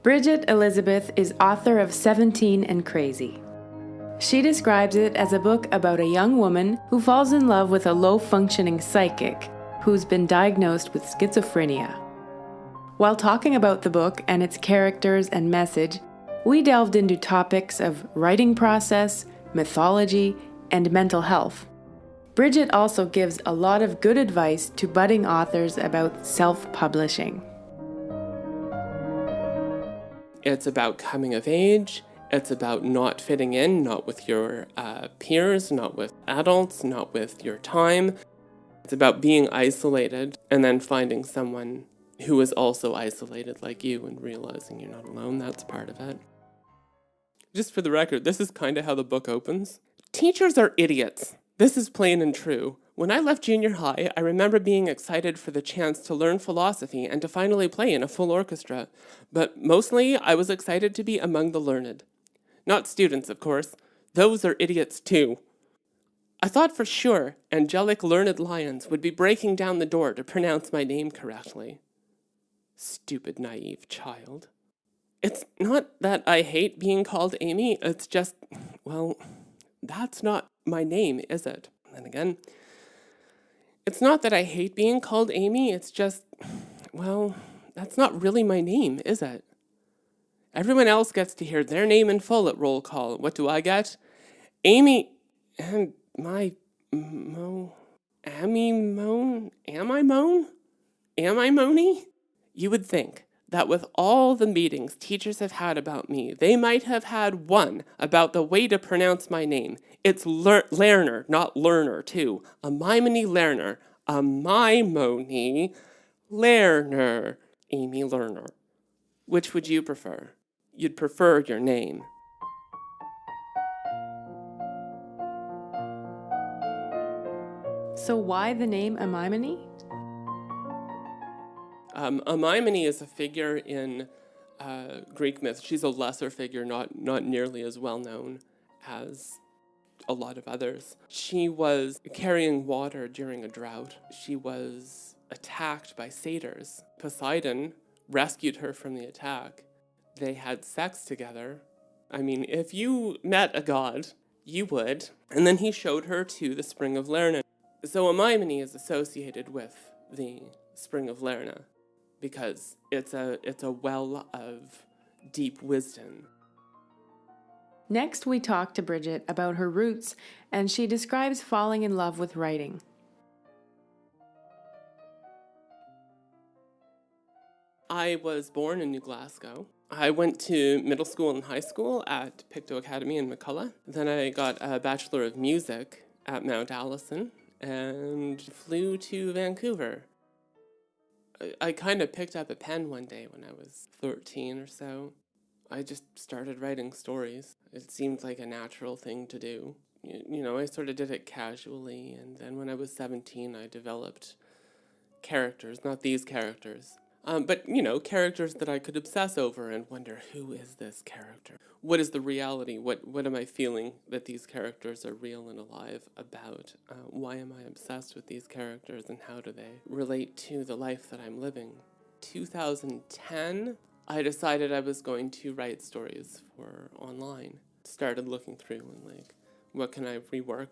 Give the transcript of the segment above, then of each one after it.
Bridgit Elizabeth is author of 17 and Crazy. She describes it as a book about a young woman who falls in love with a low-functioning psychic who's been diagnosed with schizophrenia. While talking about the book and its characters and message, we delved into topics of writing process, mythology, and mental health. Bridgit also gives a lot of good advice to budding authors about self-publishing. It's about coming of age. It's about not fitting in, not with your peers, not with adults, not with your time. It's about being isolated and then finding someone who is also isolated like you and realizing you're not alone. That's part of it. Just for the record, this is kind of how the book opens. Teachers are idiots. This is plain and true. When I left junior high, I remember being excited for the chance to learn philosophy and to finally play in a full orchestra. But mostly, I was excited to be among the learned. Not students, of course. Those are idiots too. I thought for sure angelic learned lions would be breaking down the door to pronounce my name correctly. Stupid, naive child. It's not that I hate being called Amy, it's just, well, that's not my name, is it? And again, it's not that I hate being called Amy, it's just, well, that's not really my name, is it? Everyone else gets to hear their name in full at roll call. What do I get? Amy and my Mo. Ammy Moan? Am I Moan? Am I Moni? You would think that with all the meetings teachers have had about me, they might have had one about the way to pronounce my name. It's Lerner, not learner, too. A Mimony Lerner. A Mimony Lerner. Amy Lerner. Which would you prefer? You'd prefer your name. So why the name Amimony? Amimone is a figure in Greek myth. She's a lesser figure, not nearly as well known as a lot of others. She was carrying water during a drought. She was attacked by satyrs. Poseidon rescued her from the attack. They had sex together. I mean, if you met a god, you would. And then he showed her to the spring of Lerna. So Amimone is associated with the spring of Lerna because it's a well of deep wisdom. Next, we talk to Bridgit about her roots, and she describes falling in love with writing. I was born in New Glasgow. I went to middle school and high school at Pictou Academy in McCullough. Then I got a Bachelor of Music at Mount Allison and flew to Vancouver. I kind of picked up a pen one day when I was 13 or so. I just started writing stories. It seemed like a natural thing to do. You know, I sort of did it casually, and then when I was 17, I developed characters, not these characters. But, you know, characters that I could obsess over and wonder, who is this character? What is the reality? What am I feeling that these characters are real and alive about? Why am I obsessed with these characters, and how do they relate to the life that I'm living? 2010, I decided I was going to write stories for online. Started looking through and like, what can I rework?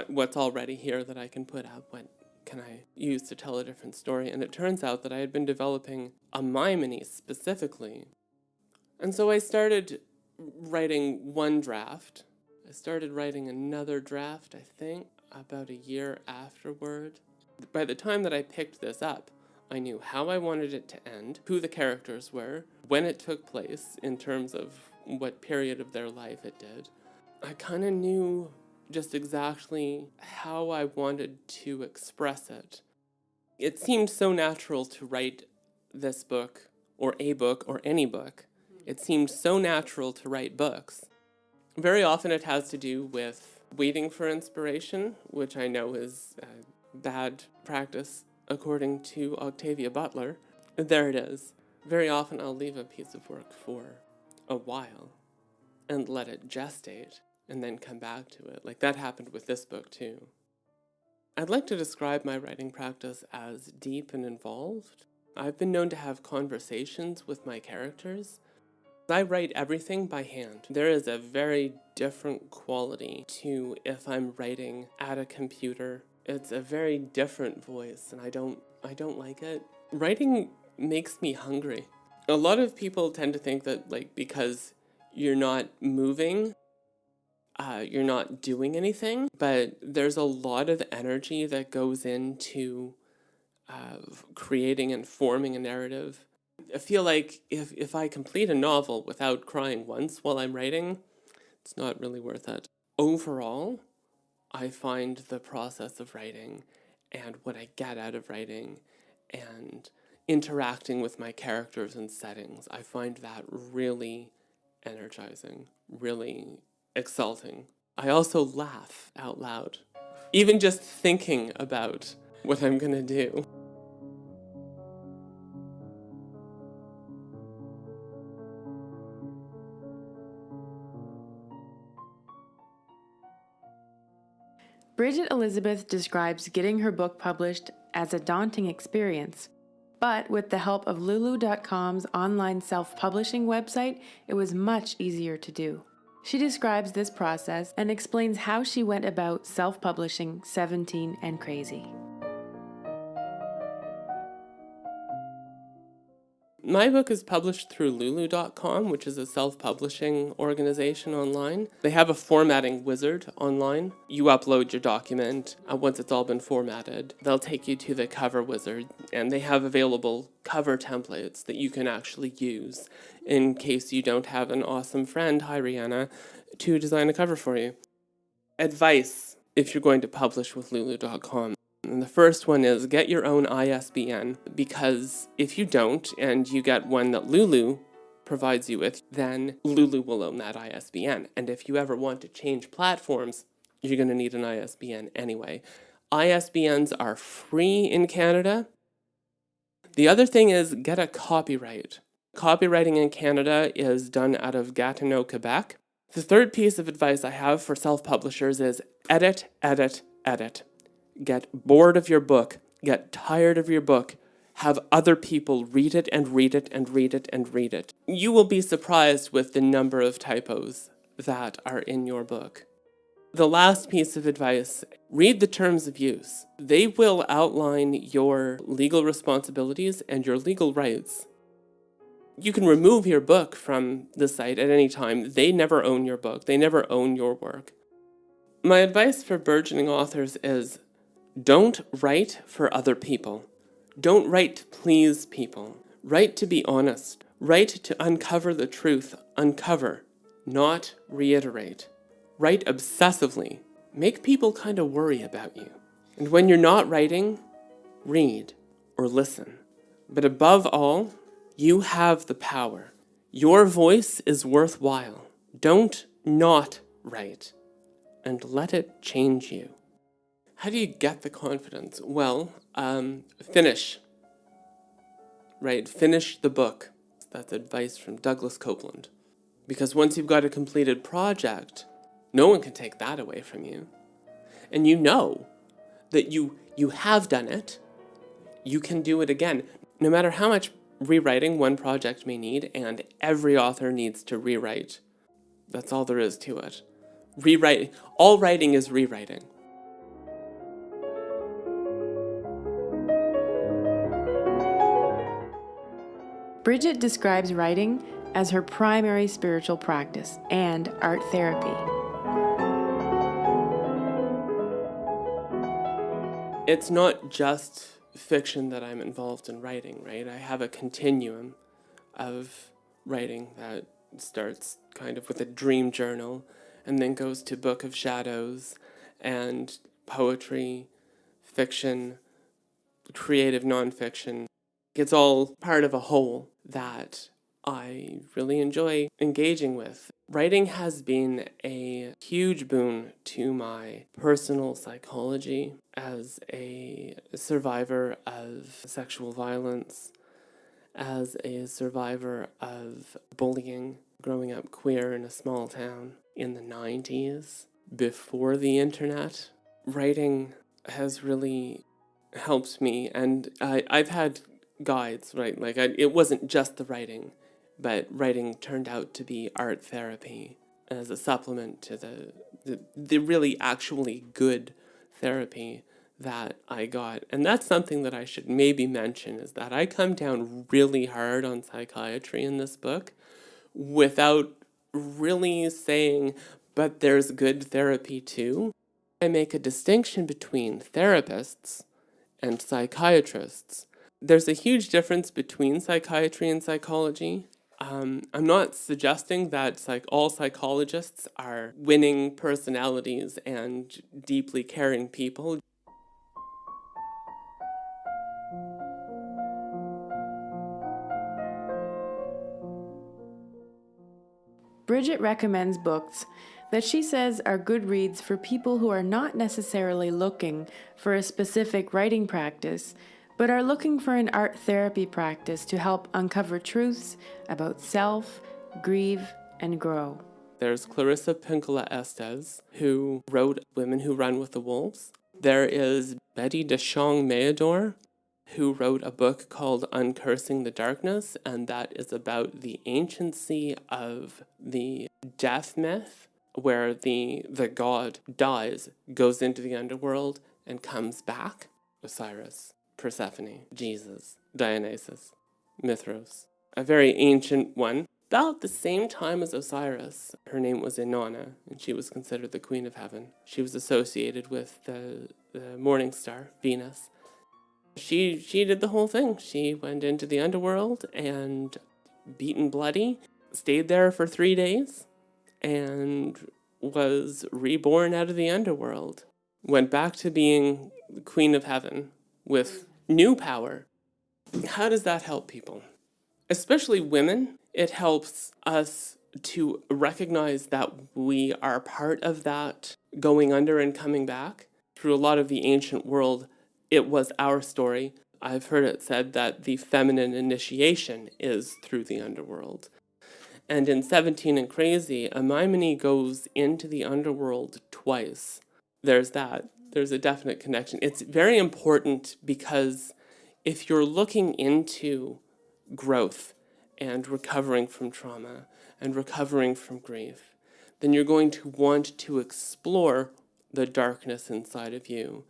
What's already here that I can put up? What can I use to tell a different story? And it turns out that I had been developing a Mimony specifically. And so I started writing one draft. I started writing another draft, I think, about a year afterward. By the time that I picked this up, I knew how I wanted it to end, who the characters were, when it took place in terms of what period of their life it did. I kind of knew just exactly how I wanted to express it. It seemed so natural to write this book, or a book, or any book. It seemed so natural to write books. Very often it has to do with waiting for inspiration, which I know is bad practice according to Octavia Butler. There it is. Very often I'll leave a piece of work for a while and let it gestate and then come back to it. Like that happened with this book too. I'd like to describe my writing practice as deep and involved. I've been known to have conversations with my characters I write everything by hand. There is a very different quality to if I'm writing at a computer. It's a very different voice, and I don't like it. Writing makes me hungry. A lot of people tend to think that like because you're not moving, you're not doing anything, but there's a lot of energy that goes into creating and forming a narrative. I feel like if I complete a novel without crying once while I'm writing, it's not really worth it. Overall, I find the process of writing and what I get out of writing and interacting with my characters and settings, I find that really energizing, really exalting. I also laugh out loud, even just thinking about what I'm gonna do. Bridgit Elizabeth describes getting her book published as a daunting experience, but with the help of Lulu.com's online self-publishing website, it was much easier to do. She describes this process and explains how she went about self-publishing 17 and Crazy. My book is published through Lulu.com, which is a self-publishing organization online. They have a formatting wizard online. You upload your document. Once it's all been formatted, they'll take you to the cover wizard, and they have available cover templates that you can actually use in case you don't have an awesome friend, hi Rihanna, to design a cover for you. Advice if you're going to publish with Lulu.com. And the first one is get your own ISBN, because if you don't and you get one that Lulu provides you with, then Lulu will own that ISBN. And if you ever want to change platforms, you're going to need an ISBN anyway. ISBNs are free in Canada. The other thing is get a copyright. Copywriting in Canada is done out of Gatineau, Quebec. The third piece of advice I have for self-publishers is edit, edit, edit. Get bored of your book, get tired of your book, have other people read it and read it and read it and read it. You will be surprised with the number of typos that are in your book. The last piece of advice, read the terms of use. They will outline your legal responsibilities and your legal rights. You can remove your book from the site at any time. They never own your book. They never own your work. My advice for burgeoning authors is don't write for other people. Don't write to please people. Write to be honest. Write to uncover the truth. Uncover, not reiterate. Write obsessively. Make people kind of worry about you. And when you're not writing, read or listen. But above all, you have the power. Your voice is worthwhile. Don't not write, and let it change you. How do you get the confidence? Well, finish. Right, finish the book. That's advice from Douglas Copeland. Because once you've got a completed project, no one can take that away from you. And you know that you have done it, you can do it again. No matter how much rewriting one project may need, and every author needs to rewrite. That's all there is to it. Rewriting. All writing is rewriting. Bridgit describes writing as her primary spiritual practice and art therapy. It's not just fiction that I'm involved in writing, right? I have a continuum of writing that starts kind of with a dream journal and then goes to Book of Shadows and poetry, fiction, creative nonfiction. It's all part of a whole that I really enjoy engaging with. Writing has been a huge boon to my personal psychology as a survivor of sexual violence, as a survivor of bullying, growing up queer in a small town in the 90s, before the internet. Writing has really helped me, and I've had guides, right? Like it wasn't just the writing, but writing turned out to be art therapy as a supplement to the really actually good therapy that I got. And that's something that I should maybe mention, is that I come down really hard on psychiatry in this book without really saying, but there's good therapy too. I make a distinction between therapists and psychiatrists. There's a huge difference between psychiatry and psychology. I'm not suggesting that all psychologists are winning personalities and deeply caring people. Bridgit recommends books that she says are good reads for people who are not necessarily looking for a specific writing practice, but are looking for an art therapy practice to help uncover truths about self, grieve, and grow. There's Clarissa Pinkola Estes, who wrote Women Who Run with the Wolves. There is Betty DeShong Mayador, who wrote a book called Uncursing the Darkness, and that is about the anciency of the death myth, where the god dies, goes into the underworld, and comes back. Osiris, Persephone, Jesus, Dionysus, Mithras. A very ancient one. About the same time as Osiris, her name was Inanna, and she was considered the queen of heaven. She was associated with the morning star, Venus. She did the whole thing. She went into the underworld and, beaten bloody, stayed there for 3 days and was reborn out of the underworld. Went back to being the queen of heaven with new power. How does that help people? Especially women. It helps us to recognize that we are part of that going under and coming back. Through a lot of the ancient world, it was our story. I've heard it said that the feminine initiation is through the underworld. And in 17 and Crazy, Hermione goes into the underworld twice. There's that. There's a definite connection. It's very important because if you're looking into growth and recovering from trauma and recovering from grief, then you're going to want to explore the darkness inside of you,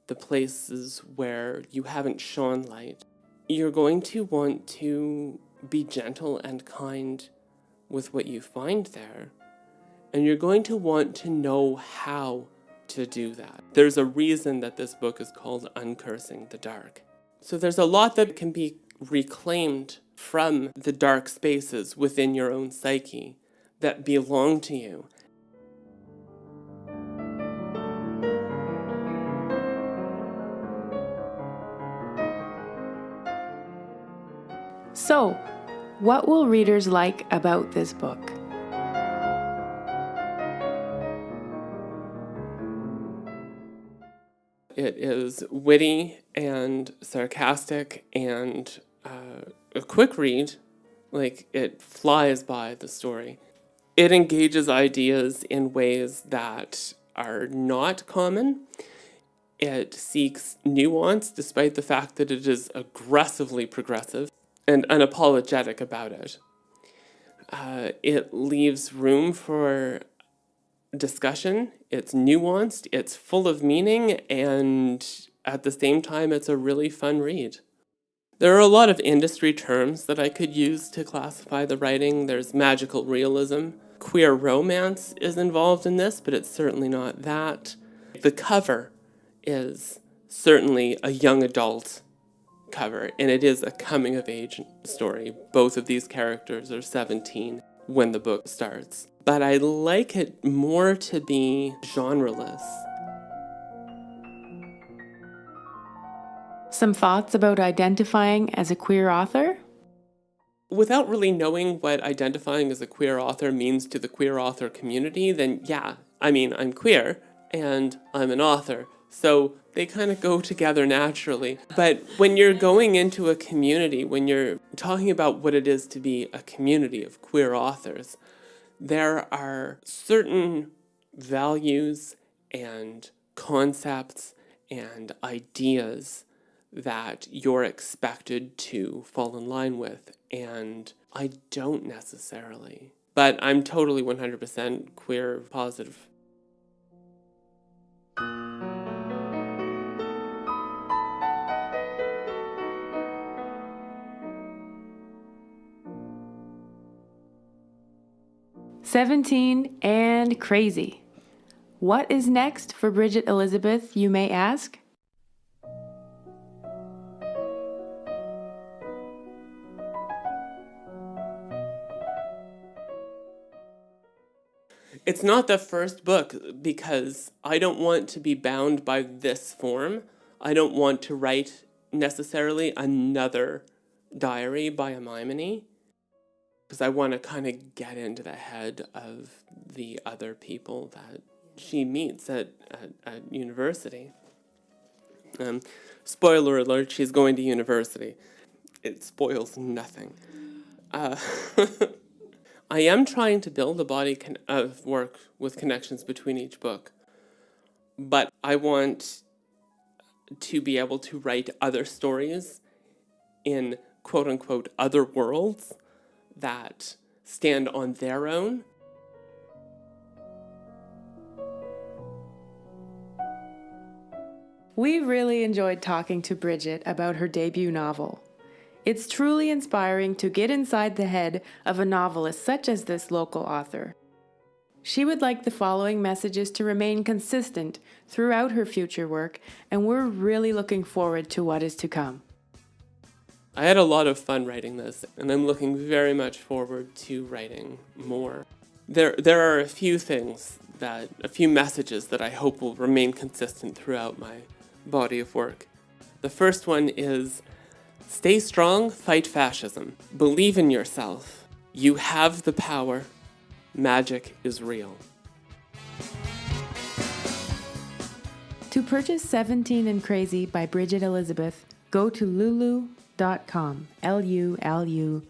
the places where you haven't shone light. You're going to want to be gentle and kind with what you find there, and you're going to want to know how to do that. There's a reason that this book is called Uncursing the Dark. So there's a lot that can be reclaimed from the dark spaces within your own psyche that belong to you. So, what will readers like about this book? It is witty and sarcastic and a quick read. Like, it flies by the story. It engages ideas in ways that are not common. It seeks nuance despite the fact that it is aggressively progressive and unapologetic about it. It leaves room for discussion. It's nuanced, it's full of meaning, and at the same time, it's a really fun read. There are a lot of industry terms that I could use to classify the writing. There's magical realism. Queer romance is involved in this, but it's certainly not that. The cover is certainly a young adult cover, and it is a coming-of-age story. Both of these characters are 17 when the book starts. But I like it more to be genreless. Some thoughts about identifying as a queer author? Without really knowing what identifying as a queer author means to the queer author community, then yeah, I'm queer and I'm an author. So they kind of go together naturally. But when you're going into a community, when you're talking about what it is to be a community of queer authors, there are certain values and concepts and ideas that you're expected to fall in line with. And I don't necessarily. But I'm totally 100% queer positive. "17 and Crazy." What is next for Bridgit Elizabeth, you may ask? It's not the first book because I don't want to be bound by this form. I don't want to write necessarily another diary by a Mimony, because I want to kind of get into the head of the other people that she meets at university. Spoiler alert, she's going to university. It spoils nothing. I am trying to build a body of work with connections between each book, but I want to be able to write other stories in quote-unquote other worlds that stand on their own. We really enjoyed talking to Bridgit about her debut novel. It's truly inspiring to get inside the head of a novelist such as this local author. She would like the following messages to remain consistent throughout her future work, and we're really looking forward to what is to come. I had a lot of fun writing this, and I'm looking very much forward to writing more. There are a few messages that I hope will remain consistent throughout my body of work. The first one is, stay strong, fight fascism. Believe in yourself. You have the power. Magic is real. To purchase 17 and Crazy by Bridgit Elizabeth, go to lulu.com, lulu.com.